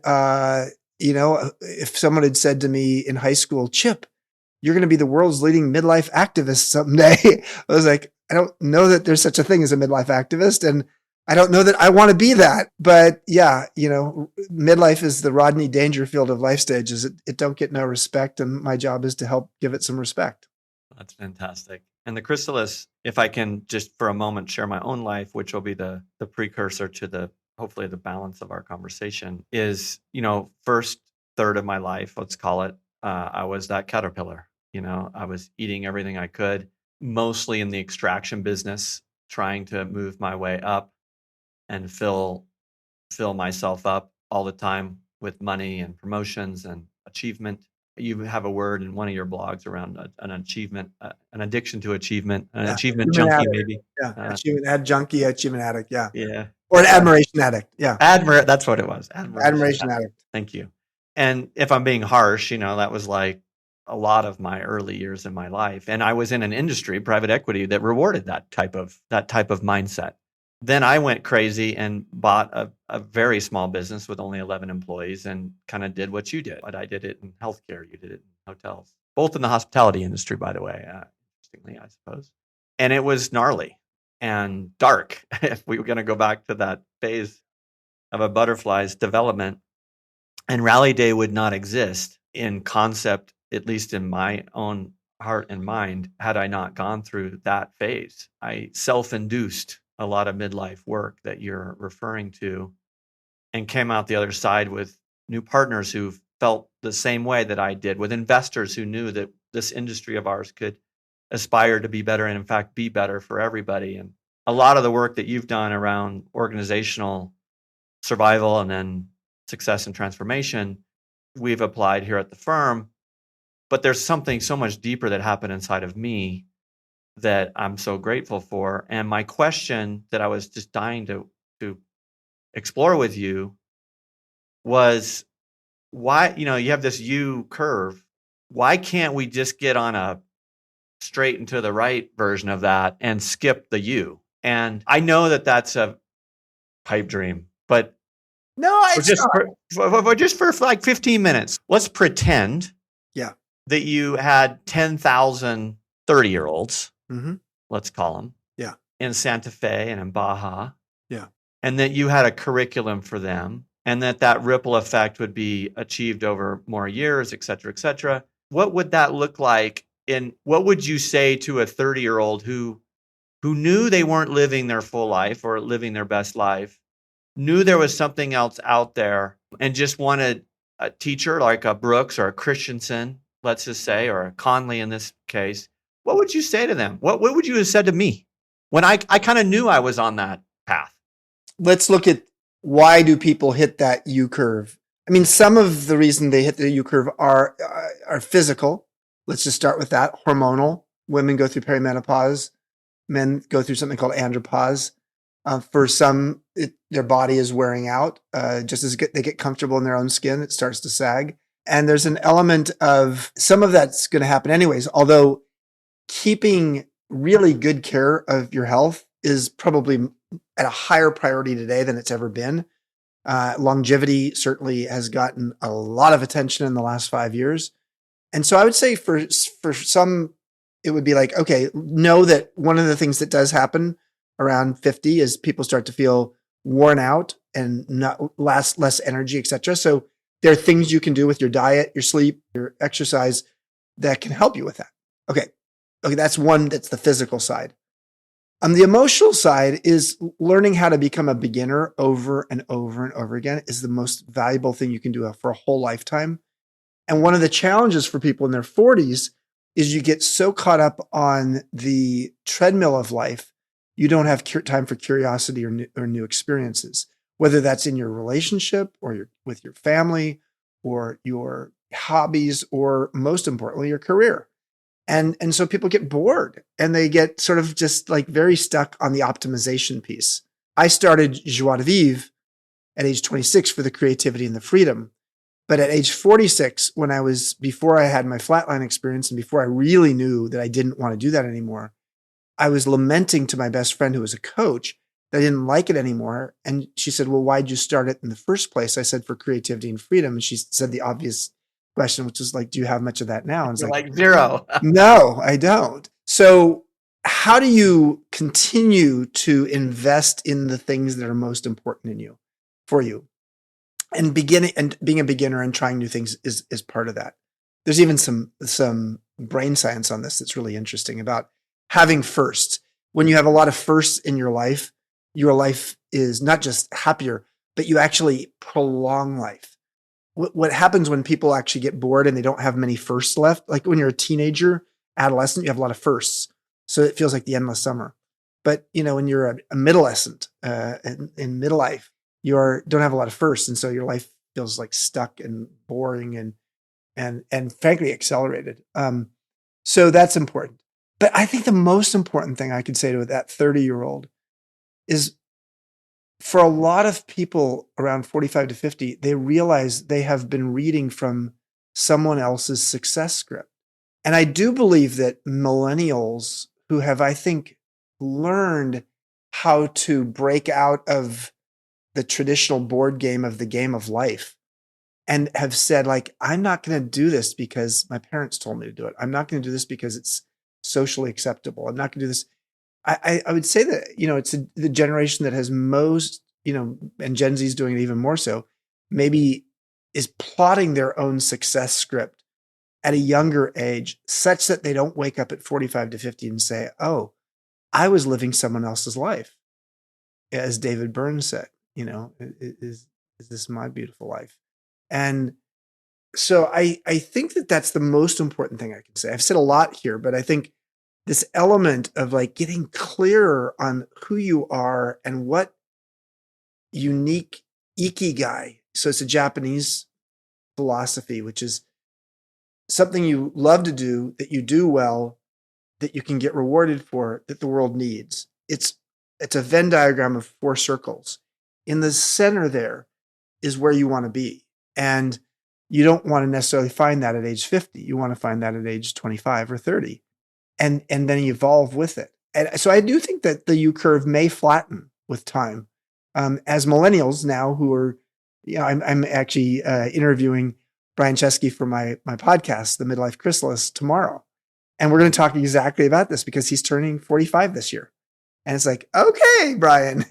if someone had said to me in high school, Chip, you're going to be the world's leading midlife activist someday, I was like, I don't know that there's such a thing as a midlife activist. And I don't know that I want to be that. But yeah, midlife is the Rodney Dangerfield of life stages. It don't get no respect. And my job is to help give it some respect. That's fantastic. And the chrysalis, if I can just for a moment share my own life, which will be the precursor to hopefully the balance of our conversation, is, first third of my life, let's call it, I was that caterpillar. I was eating everything I could, mostly in the extraction business, trying to move my way up and fill myself up all the time with money and promotions and achievement. You have a word in one of your blogs around an achievement, an addiction to achievement, an achievement junkie, addict. maybe. Yeah, achievement junkie, achievement addict. Yeah. Yeah. Or an admiration addict. Yeah. That's what it was. Admiration addict. Thank you. And if I'm being harsh, that was like a lot of my early years in my life. And I was in an industry, private equity, that rewarded that type of mindset. Then I went crazy and bought a very small business with only 11 employees and kind of did what you did. But I did it in healthcare. You did it in hotels, both in the hospitality industry, by the way, interestingly, I suppose. And it was gnarly and dark. If we were going to go back to that phase of a butterfly's development, and Rally Day would not exist in concept, at least in my own heart and mind, had I not gone through that phase. I self-induced a lot of midlife work that you're referring to and came out the other side with new partners who felt the same way that I did, with investors who knew that this industry of ours could aspire to be better and in fact be better for everybody. And a lot of the work that you've done around organizational survival and then success and transformation, we've applied here at the firm. But there's something so much deeper that happened inside of me that I'm so grateful for. And my question that I was just dying to explore with you was, why, you have this U curve. Why can't we just get on a straight and to the right version of that and skip the U? And I know that that's a pipe dream, but No, it's just for like 15 minutes, let's pretend that you had 10,000 30-year-olds, let's call them, in Santa Fe and in Baja, and that you had a curriculum for them, and that ripple effect would be achieved over more years, et cetera, et cetera. What would that look like? And what would you say to a 30-year-old who knew they weren't living their full life or living their best life, knew there was something else out there, and just wanted a teacher like a Brooks or a Christensen, let's just say, or a Conley in this case? What would you say to them? What would you have said to me when I kind of knew I was on that path? Let's look at, why do people hit that U curve? I mean, some of the reason they hit the U curve are physical. Let's just start with that. Hormonal. Women go through perimenopause. Men go through something called andropause. For some, their body is wearing out. Just as they get comfortable in their own skin, it starts to sag. And there's an element of some of that's going to happen anyways, although keeping really good care of your health is probably at a higher priority today than it's ever been. Longevity certainly has gotten a lot of attention in the last 5 years. And so I would say for some, it would be like, okay, know that one of the things that does happen around 50 is people start to feel worn out and not less energy, et cetera. So there are things you can do with your diet, your sleep, your exercise that can help you with that. Okay, that's the physical side. The emotional side is learning how to become a beginner over and over and over again is the most valuable thing you can do for a whole lifetime. And one of the challenges for people in their 40s is you get so caught up on the treadmill of life, you don't have time for curiosity or new experiences, whether that's in your relationship or with your family or your hobbies, or most importantly, your career. And so people get bored and they get sort of just like very stuck on the optimization piece. I started Joie de Vivre at age 26 for the creativity and the freedom. But at age 46, before I had my flatline experience and before I really knew that I didn't want to do that anymore, I was lamenting to my best friend who was a coach that I didn't like it anymore. And she said, well, why'd you start it in the first place? I said, for creativity and freedom. And she said the obvious question, which was like, do you have much of that now? And it's like zero. No, I don't. So how do you continue to invest in the things that are most important for you? And being a beginner and trying new things is part of that. There's even some brain science on this that's really interesting about having firsts. When you have a lot of firsts in your life is not just happier, but you actually prolong life. What happens when people actually get bored and they don't have many firsts left? Like when you're a teenager, adolescent, you have a lot of firsts. So it feels like the endless summer. But when you're a middlescent in midlife, don't have a lot of firsts. And so your life feels like stuck and boring and frankly accelerated. So that's important. But I think the most important thing I could say to that 30-year-old is, for a lot of people around 45 to 50, they realize they have been reading from someone else's success script. And I do believe that millennials who have, I think, learned how to break out of the traditional board game of the game of life and have said, like, I'm not going to do this because my parents told me to do it. I'm not going to do this because it's socially acceptable. I'm not going to do this. I would say that, it's the generation that has most, and Gen Z is doing it even more so, maybe is plotting their own success script at a younger age such that they don't wake up at 45 to 50 and say, oh, I was living someone else's life. As David Byrne said, is this my beautiful life? And so I think that that's the most important thing I can say. I've said a lot here, but I think this element of like getting clearer on who you are and what unique ikigai. So it's a Japanese philosophy, which is something you love to do, that you do well, that you can get rewarded for, that the world needs. It's a Venn diagram of 4 circles. In the center there is where you want to be. And you don't want to necessarily find that at age 50. You want to find that at age 25 or 30 and then evolve with it. And so I do think that the U curve may flatten with time. As millennials now who are, I'm actually interviewing Brian Chesky for my podcast, The Midlife Chrysalis, tomorrow. And we're going to talk exactly about this because he's turning 45 this year. And it's like, okay, Brian.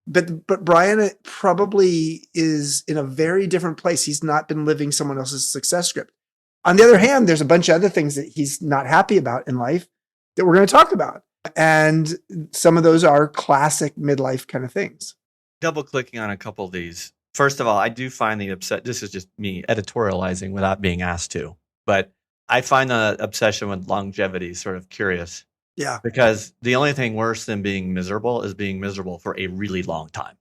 But Brian probably is in a very different place. He's not been living someone else's success script. On the other hand, there's a bunch of other things that he's not happy about in life that we're going to talk about. And some of those are classic midlife kind of things. Double clicking on a couple of these. First of all, I do find the this is just me editorializing without being asked to, but I find the obsession with longevity sort of curious. Yeah. Because the only thing worse than being miserable is being miserable for a really long time.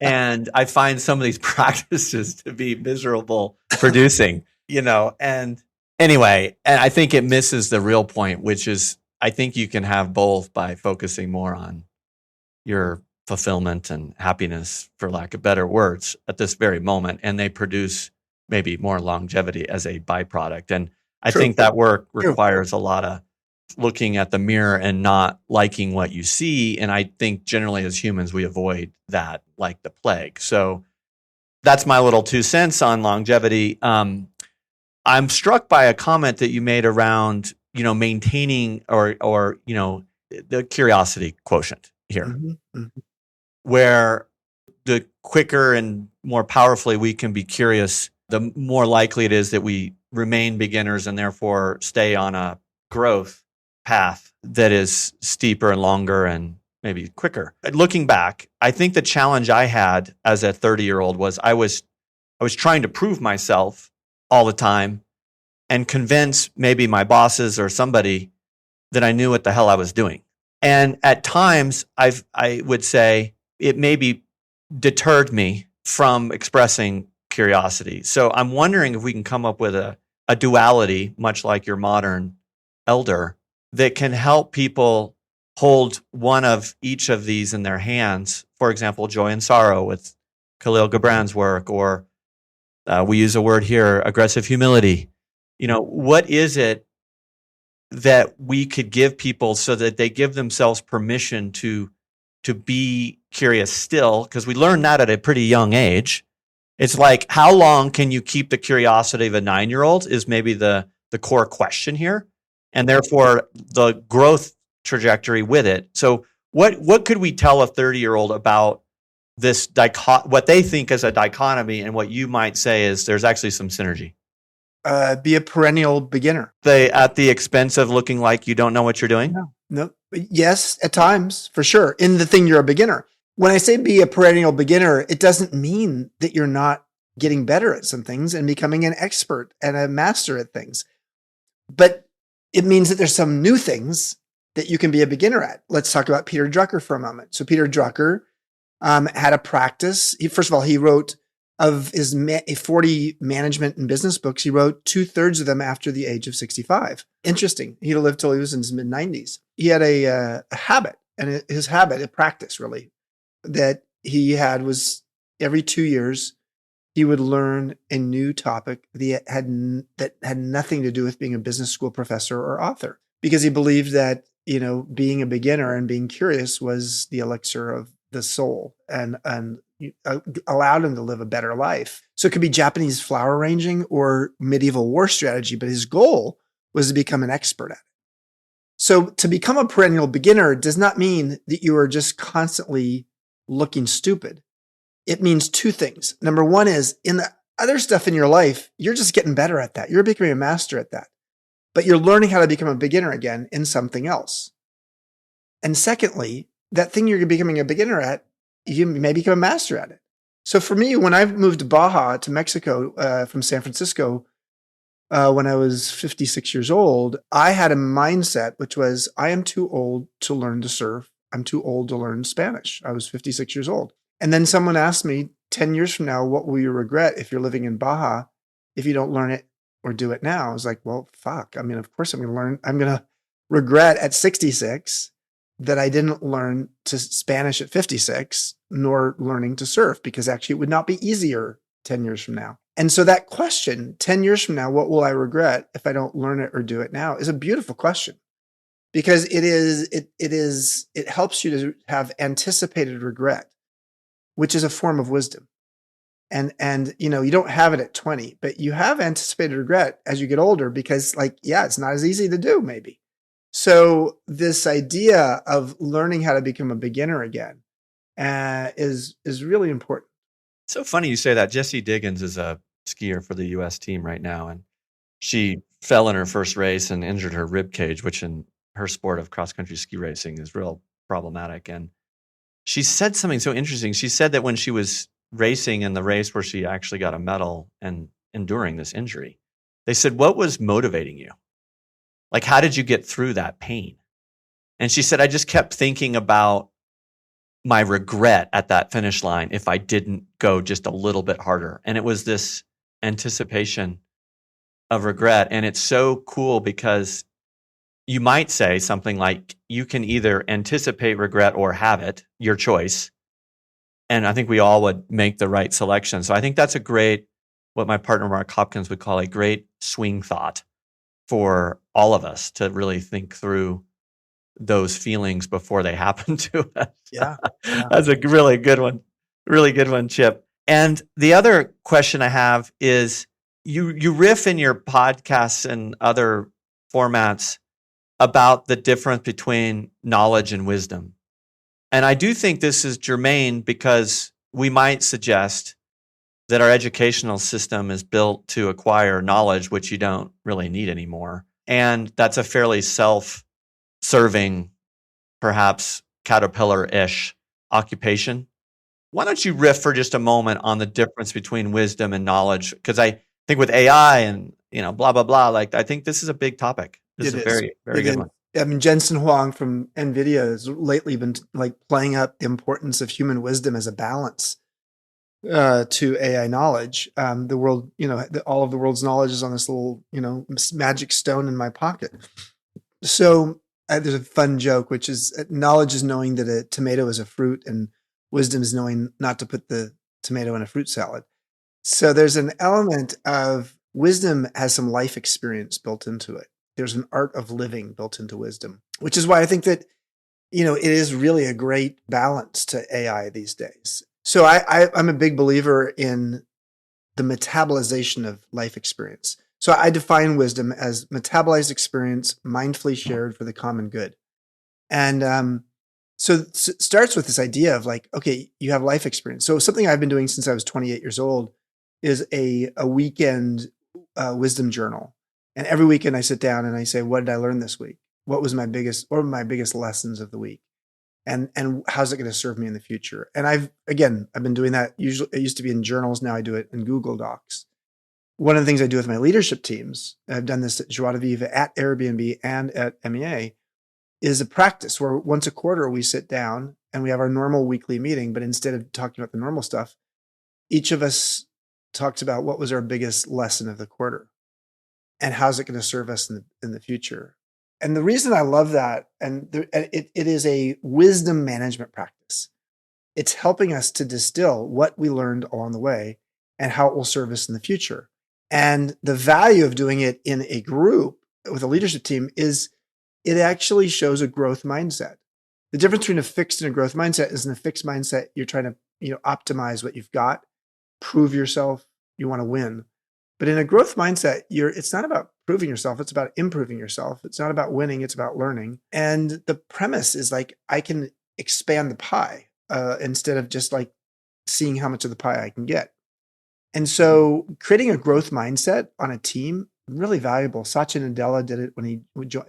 And I find some of these practices to be miserable producing, and anyway, and I think it misses the real point, which is I think you can have both by focusing more on your fulfillment and happiness, for lack of better words, at this very moment. And they produce maybe more longevity as a byproduct. And I think that work requires a lot of looking at the mirror and not liking what you see. And I think generally as humans, we avoid that like the plague. So that's my little 2 cents on longevity. I'm struck by a comment that you made around, maintaining or the curiosity quotient here, where the quicker and more powerfully we can be curious, the more likely it is that we remain beginners and therefore stay on a growth path that is steeper and longer and maybe quicker. Looking back, I think the challenge I had as a 30-year-old was I was trying to prove myself all the time and convince maybe my bosses or somebody that I knew what the hell I was doing. And at times, I would say it maybe deterred me from expressing curiosity. So I'm wondering if we can come up with a duality, much like your modern elder, that can help people hold one of each of these in their hands. For example, joy and sorrow with Khalil Gibran's work, or we use a word here, aggressive humility. What is it that we could give people so that they give themselves permission to be curious still? Because we learn that at a pretty young age. It's like, how long can you keep the curiosity of a 9-year-old is maybe the core question here. And therefore the growth trajectory with it. So what could we tell a 30-year-old about this what they think is a dichotomy and what you might say is there's actually some synergy? Be a perennial beginner. At the expense of looking like you don't know what you're doing? No. Yes, at times, for sure. In the thing you're a beginner. When I say be a perennial beginner, it doesn't mean that you're not getting better at some things and becoming an expert and a master at things. But it means that there's some new things that you can be a beginner at. Let's talk about Peter Drucker for a moment. So Peter Drucker had a practice. First of all, he wrote of his 40 management and business books, he wrote 2/3 of them after the age of 65. Interesting. He'd lived till he was in his mid-90s. He had a habit, and his habit, a practice really, that he had was every 2 years, he would learn a new topic that had nothing to do with being a business school professor or author, because he believed that being a beginner and being curious was the elixir of the soul, and allowed him to live a better life. So it could be Japanese flower arranging or medieval war strategy, but his goal was to become an expert at it. So to become a perennial beginner does not mean that you are just constantly looking stupid. It means two things. Number one is, in the other stuff in your life, you're just getting better at that. You're becoming a master at that. But you're learning how to become a beginner again in something else. And secondly, that thing you're becoming a beginner at, you may become a master at it. So for me, when I moved to Baja, to Mexico, from San Francisco, when I was 56 years old, I had a mindset, which was, I am too old to learn to surf. I'm too old to learn Spanish. I was 56 years old. And then someone asked me, 10 years from now, what will you regret if you're living in Baja if you don't learn it or do it now? I was like, well, fuck. I mean, of course I'm going to learn. I'm going to regret at 66 that I didn't learn to Spanish at 56, nor learning to surf, because actually it would not be easier 10 years from now. And so that question, 10 years from now, what will I regret if I don't learn it or do it now, is a beautiful question, because it helps you to have anticipated regret, which is a form of wisdom. And you don't have it at 20, but you have anticipated regret as you get older, because it's not as easy to do maybe. So this idea of learning how to become a beginner again is really important. So funny you say that. Jessie Diggins is a skier for the U.S. team right now, and she fell in her first race and injured her rib cage, which in her sport of cross-country ski racing is real problematic. And she said something so interesting. She said that when she was racing in the race where she actually got a medal and enduring this injury, they said, what was motivating you? Like, how did you get through that pain? And she said, I just kept thinking about my regret at that finish line if I didn't go just a little bit harder. And it was this anticipation of regret. And it's so cool because you might say something like, you can either anticipate regret or have it, your choice. And I think we all would make the right selection. So I think that's a great, what my partner Mark Hopkins would call a great swing thought for all of us to really think through those feelings before they happen to us. Yeah. That's a really good one. Really good one, Chip. And the other question I have is, you riff in your podcasts and other formats about the difference between knowledge and wisdom. And I do think this is germane, because we might suggest that our educational system is built to acquire knowledge, which you don't really need anymore. And that's a fairly self-serving, perhaps caterpillar-ish occupation. Why don't you riff for just a moment on the difference between wisdom and knowledge? Because I think with AI and blah, blah, blah, I think this is a big topic. This is a very, very good one. I mean, Jensen Huang from NVIDIA has lately been playing up the importance of human wisdom as a balance to AI knowledge. The world, all of the world's knowledge is on this little, magic stone in my pocket. So there's a fun joke, which is, knowledge is knowing that a tomato is a fruit, and wisdom is knowing not to put the tomato in a fruit salad. So there's an element of wisdom has some life experience built into it. There's an art of living built into wisdom, which is why I think that, it is really a great balance to AI these days. So I'm a big believer in the metabolization of life experience. So I define wisdom as metabolized experience, mindfully shared for the common good. And so it starts with this idea of okay, you have life experience. So something I've been doing since I was 28 years old is a weekend wisdom journal. And every weekend I sit down and I say, what did I learn this week? What were my biggest lessons of the week? And how's it going to serve me in the future? And I've been doing that. Usually it used to be in journals. Now I do it in Google Docs. One of the things I do with my leadership teams, I've done this at Joie de Vivre, at Airbnb, and at MEA, is a practice where once a quarter we sit down and we have our normal weekly meeting. But instead of talking about the normal stuff, each of us talks about what was our biggest lesson of the quarter and how's it going to serve us in the future. And the reason I love that, it is a wisdom management practice. It's helping us to distill what we learned along the way and how it will serve us in the future. And the value of doing it in a group with a leadership team is it actually shows a growth mindset. The difference between a fixed and a growth mindset is in a fixed mindset, you're trying to, optimize what you've got, prove yourself, you want to win. But in a growth mindset, it's not about proving yourself, it's about improving yourself. It's not about winning, it's about learning. And the premise is like, I can expand the pie instead of just like seeing how much of the pie I can get. And so creating a growth mindset on a team, really valuable. Satya Nadella did it when he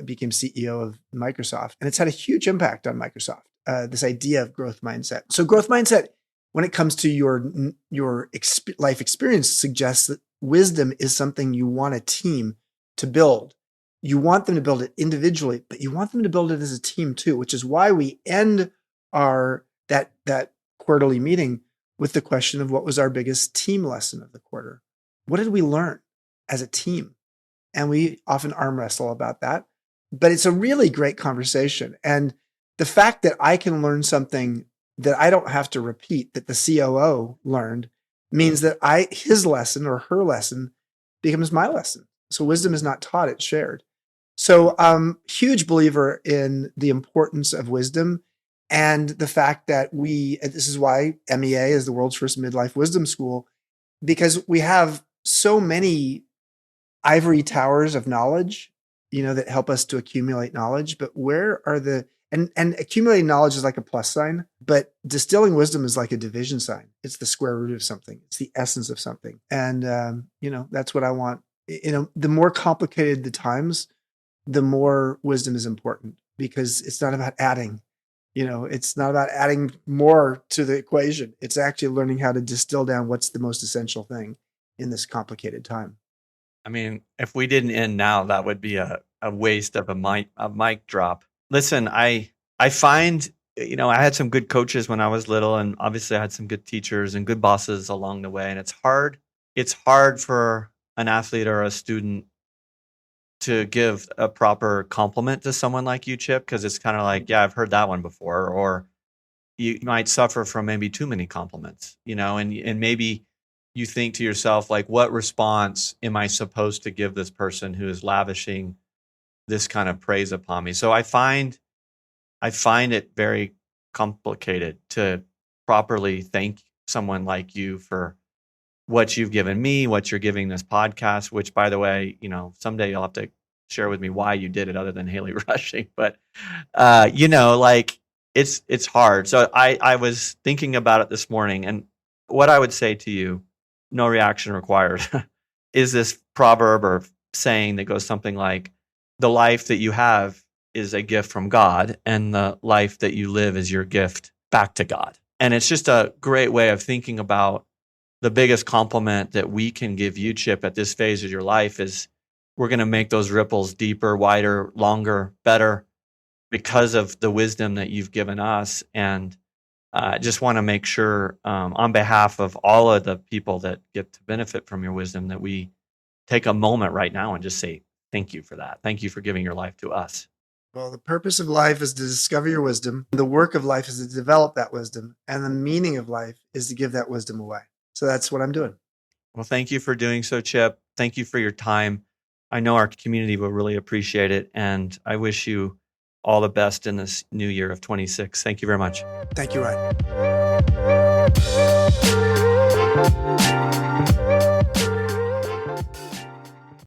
became CEO of Microsoft. And it's had a huge impact on Microsoft, this idea of growth mindset. So growth mindset, when it comes to your life experience, suggests that wisdom is something you want a team to build. You want them to build it individually, but you want them to build it as a team too, which is why we end that quarterly meeting with the question of what was our biggest team lesson of the quarter? What did we learn as a team? And we often arm wrestle about that, but it's a really great conversation. And the fact that I can learn something that I don't have to repeat, that the COO learned, means that his lesson or her lesson becomes my lesson. So wisdom is not taught, it's shared. So I'm a huge believer in the importance of wisdom and the fact that this is why MEA is the world's first midlife wisdom school, because we have so many ivory towers of knowledge, that help us to accumulate knowledge. But where are and accumulating knowledge is like a plus sign, but distilling wisdom is like a division sign. It's the square root of something. It's the essence of something. And, that's what I want. The more complicated the times, the more wisdom is important, because it's not about adding, it's not about adding more to the equation. It's actually learning how to distill down what's the most essential thing in this complicated time. I mean, if we didn't end now, that would be a waste of a mic drop. Listen, I find, I had some good coaches when I was little, and obviously I had some good teachers and good bosses along the way. And it's hard for an athlete or a student to give a proper compliment to someone like you, Chip, because it's kind of like, yeah, I've heard that one before, or you might suffer from maybe too many compliments, and maybe you think to yourself, like, what response am I supposed to give this person who is lavishing this kind of praise upon me? So I find it very complicated to properly thank someone like you for what you've given me, what you're giving this podcast, which, by the way, someday you'll have to share with me why you did it other than Haley rushing. But, it's hard. So I was thinking about it this morning, and what I would say to you, no reaction required, is this proverb or saying that goes something like, the life that you have is a gift from God, and the life that you live is your gift back to God. And it's just a great way of thinking about the biggest compliment that we can give you, Chip, at this phase of your life is we're going to make those ripples deeper, wider, longer, better because of the wisdom that you've given us. And I just want to make sure on behalf of all of the people that get to benefit from your wisdom that we take a moment right now and just say, thank you for that. Thank you for giving your life to us. Well, the purpose of life is to discover your wisdom. The work of life is to develop that wisdom. And the meaning of life is to give that wisdom away. So that's what I'm doing. Well, thank you for doing so, Chip. Thank you for your time. I know our community will really appreciate it. And I wish you all the best in this new year of 26. Thank you very much. Thank you, Ryan.